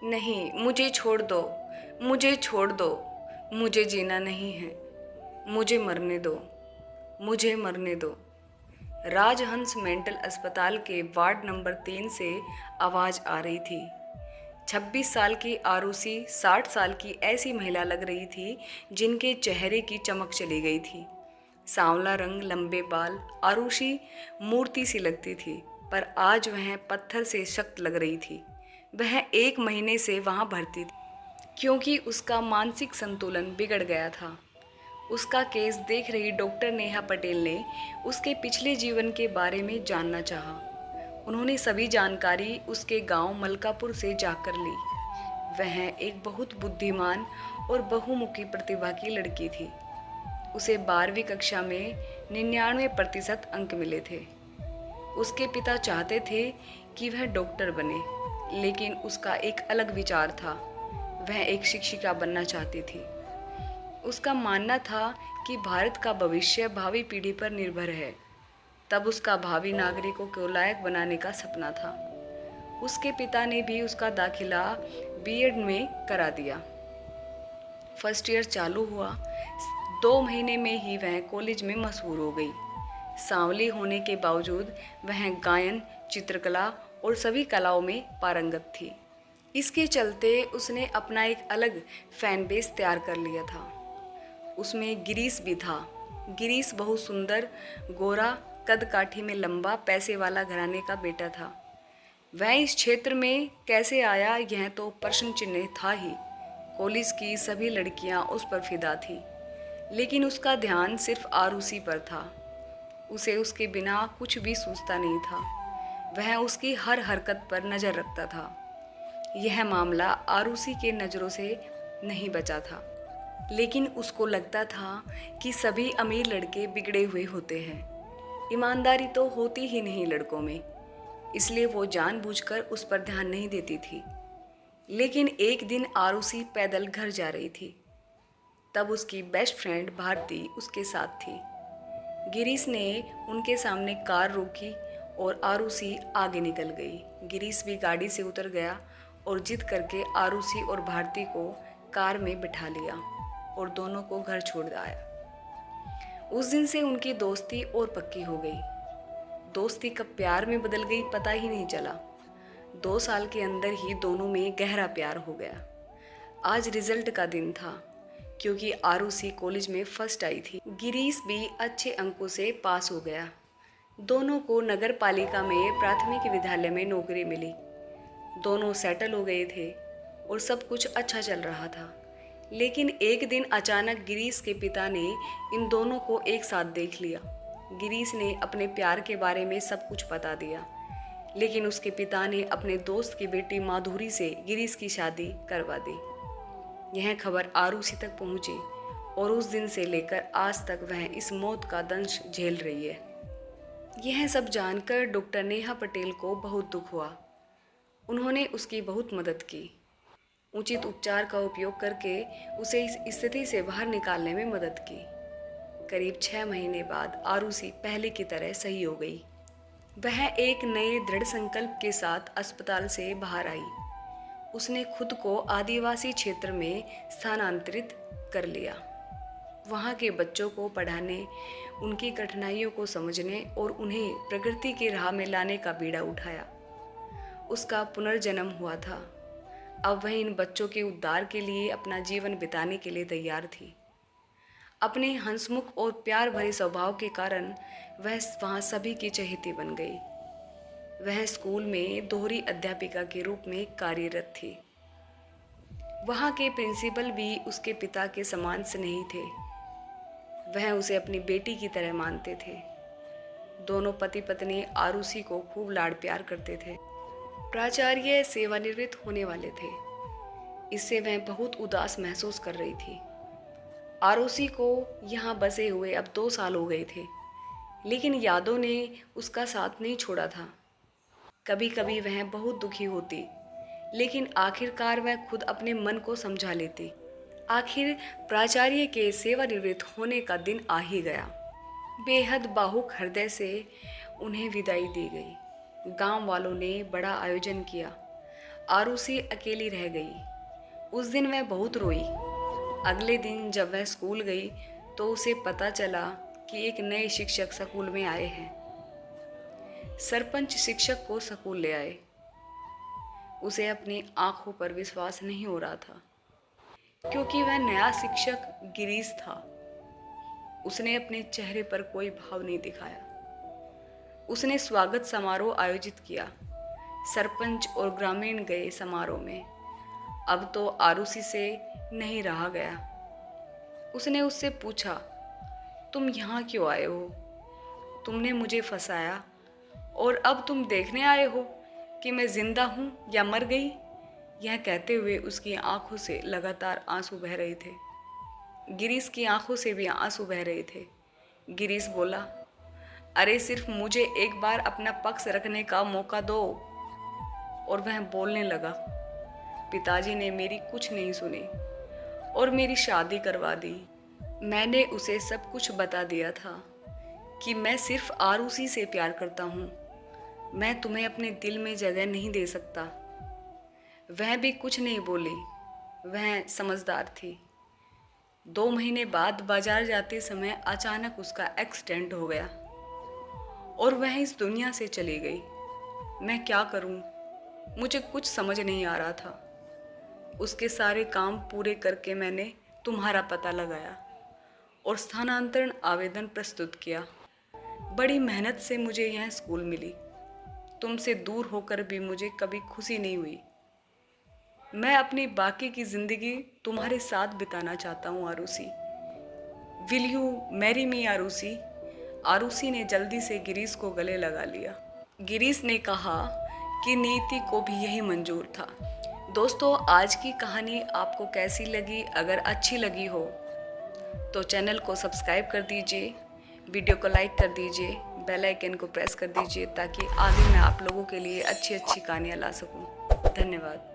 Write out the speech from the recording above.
नहीं, मुझे छोड़ दो, मुझे छोड़ दो, मुझे जीना नहीं है, मुझे मरने दो, मुझे मरने दो। राजहंस मेंटल अस्पताल के वार्ड नंबर 3 से आवाज़ आ रही थी। 26 साल की आरुषि 60 साल की ऐसी महिला लग रही थी जिनके चेहरे की चमक चली गई थी। सांवला रंग, लंबे बाल, आरुषि मूर्ति सी लगती थी, पर आज वह पत्थर से सख्त लग रही थी। वह 1 महीने से वहाँ भर्ती थी क्योंकि उसका मानसिक संतुलन बिगड़ गया था। उसका केस देख रही डॉक्टर नेहा पटेल ने उसके पिछले जीवन के बारे में जानना चाहा। उन्होंने सभी जानकारी उसके गांव मलकापुर से जाकर ली। वह एक बहुत बुद्धिमान और बहुमुखी प्रतिभा की लड़की थी। उसे 12वीं कक्षा में 99% अंक मिले थे। उसके पिता चाहते थे कि वह डॉक्टर बने, लेकिन उसका एक अलग विचार था। वह एक शिक्षिका बनना चाहती थी। उसका मानना था कि भारत का भविष्य भावी पीढ़ी पर निर्भर है। तब उसका भावी नागरिकों को लायक बनाने का सपना था। उसके पिता ने भी उसका दाखिला बीएड में करा दिया। फर्स्ट ईयर चालू हुआ। 2 महीने में ही वह कॉलेज में मशहूर हो गई। सांवली होने के बावजूद वह गायन, चित्रकला और सभी कलाओं में पारंगत थी। इसके चलते उसने अपना एक अलग फैन बेस तैयार कर लिया था। उसमें गिरीश भी था। गिरीश बहुत सुंदर, गोरा, कद काठी में लंबा, पैसे वाला घराने का बेटा था। वह इस क्षेत्र में कैसे आया, यह तो प्रश्न चिन्ह था ही। कॉलेज की सभी लड़कियां उस पर फिदा थी, लेकिन उसका ध्यान सिर्फ आरुषि पर था। उसे उसके बिना कुछ भी सूझता नहीं था। वह उसकी हर हरकत पर नज़र रखता था। यह मामला आरुषि के नज़रों से नहीं बचा था, लेकिन उसको लगता था कि सभी अमीर लड़के बिगड़े हुए होते हैं। ईमानदारी तो होती ही नहीं लड़कों में, इसलिए वो जानबूझकर उस पर ध्यान नहीं देती थी। लेकिन एक दिन आरुषि पैदल घर जा रही थी। तब उसकी बेस्ट फ्रेंड भारती उसके साथ थी। गिरीश ने उनके सामने कार रोकी और आरुषि आगे निकल गई। गिरीश भी गाड़ी से उतर गया और जिद करके आरुषि और भारती को कार में बिठा लिया और दोनों को घर छोड़ आया। उस दिन से उनकी दोस्ती और पक्की हो गई। दोस्ती कब प्यार में बदल गई पता ही नहीं चला। 2 साल के अंदर ही दोनों में गहरा प्यार हो गया। आज रिजल्ट का दिन था, क्योंकि आरुषि कॉलेज में फर्स्ट आई थी। गिरीश भी अच्छे अंकों से पास हो गया। दोनों को नगर पालिका में प्राथमिक विद्यालय में नौकरी मिली। दोनों सेटल हो गए थे और सब कुछ अच्छा चल रहा था। लेकिन एक दिन अचानक गिरीश के पिता ने इन दोनों को एक साथ देख लिया। गिरीश ने अपने प्यार के बारे में सब कुछ बता दिया, लेकिन उसके पिता ने अपने दोस्त की बेटी माधुरी से गिरीश की शादी करवा दी। यह खबर आरुषि तक पहुंची और उस दिन से लेकर आज तक वह इस मौत का दंश झेल रही है। यह सब जानकर डॉक्टर नेहा पटेल को बहुत दुख हुआ। उन्होंने उसकी बहुत मदद की। उचित उपचार का उपयोग करके उसे इस स्थिति से बाहर निकालने में मदद की। करीब 6 महीने बाद आरुषि पहले की तरह सही हो गई। वह एक नए दृढ़ संकल्प के साथ अस्पताल से बाहर आई। उसने खुद को आदिवासी क्षेत्र में स्थानांतरित कर लिया। वहाँ के बच्चों को पढ़ाने, उनकी कठिनाइयों को समझने और उन्हें प्रगति की राह में लाने का बीड़ा उठाया। उसका पुनर्जन्म हुआ था। अब वह इन बच्चों के उद्धार के लिए अपना जीवन बिताने के लिए तैयार थी। अपने हंसमुख और प्यार भरे स्वभाव के कारण वह वहाँ सभी की चहेती बन गई। वह स्कूल में दोहरी अध्यापिका के रूप में कार्यरत थी। वहाँ के प्रिंसिपल भी उसके पिता के समान स्नेही थे। वह उसे अपनी बेटी की तरह मानते थे। दोनों पति पत्नी आरुषि को खूब लाड़ प्यार करते थे। प्राचार्य सेवानिवृत्त होने वाले थे। इससे वह बहुत उदास महसूस कर रही थी। आरुषि को यहाँ बसे हुए अब 2 साल हो गए थे, लेकिन यादों ने उसका साथ नहीं छोड़ा था। कभी कभी वह बहुत दुखी होती, लेकिन आखिरकार वह खुद अपने मन को समझा लेती। आखिर प्राचार्य के सेवानिवृत्त होने का दिन आ ही गया। बेहद भावुक हृदय से उन्हें विदाई दी गई। गांव वालों ने बड़ा आयोजन किया। आरुषि अकेली रह गई। उस दिन वह बहुत रोई। अगले दिन जब वह स्कूल गई तो उसे पता चला कि एक नए शिक्षक स्कूल में आए हैं। सरपंच शिक्षक को स्कूल ले आए। उसे अपनी आंखों पर विश्वास नहीं हो रहा था, क्योंकि वह नया शिक्षक गिरीश था। उसने अपने चेहरे पर कोई भाव नहीं दिखाया। उसने स्वागत समारोह आयोजित किया। सरपंच और ग्रामीण गए समारोह में। अब तो आरुषि से नहीं रहा गया। उसने उससे पूछा, तुम यहाँ क्यों आए हो? तुमने मुझे फंसाया और अब तुम देखने आए हो कि मैं जिंदा हूँ या मर गई? यह कहते हुए उसकी आंखों से लगातार आंसू बह रहे थे। गिरीश की आंखों से भी आंसू बह रहे थे। गिरीश बोला, अरे सिर्फ मुझे एक बार अपना पक्ष रखने का मौका दो। और वह बोलने लगा, पिताजी ने मेरी कुछ नहीं सुनी और मेरी शादी करवा दी। मैंने उसे सब कुछ बता दिया था कि मैं सिर्फ आरुषि से प्यार करता हूँ। मैं तुम्हें अपने दिल में जगह नहीं दे सकता। वह भी कुछ नहीं बोली। वह समझदार थी। 2 महीने बाद बाजार जाते समय अचानक उसका एक्सीडेंट हो गया और वह इस दुनिया से चली गई। मैं क्या करूं? मुझे कुछ समझ नहीं आ रहा था। उसके सारे काम पूरे करके मैंने तुम्हारा पता लगाया और स्थानांतरण आवेदन प्रस्तुत किया। बड़ी मेहनत से मुझे यह स्कूल मिली। तुमसे दूर होकर भी मुझे कभी खुशी नहीं हुई। मैं अपनी बाकी की ज़िंदगी तुम्हारे साथ बिताना चाहता हूँ Arushi. Will you marry me Arushi? Arushi ने जल्दी से गिरीश को गले लगा लिया। गिरीश ने कहा कि नीति को भी यही मंजूर था। दोस्तों, आज की कहानी आपको कैसी लगी? अगर अच्छी लगी हो तो चैनल को सब्सक्राइब कर दीजिए, वीडियो को लाइक कर दीजिए, बेल आइकन को प्रेस कर दीजिए ताकि आगे मैं आप लोगों के लिए अच्छी अच्छी कहानियाँ ला सकूँ। धन्यवाद।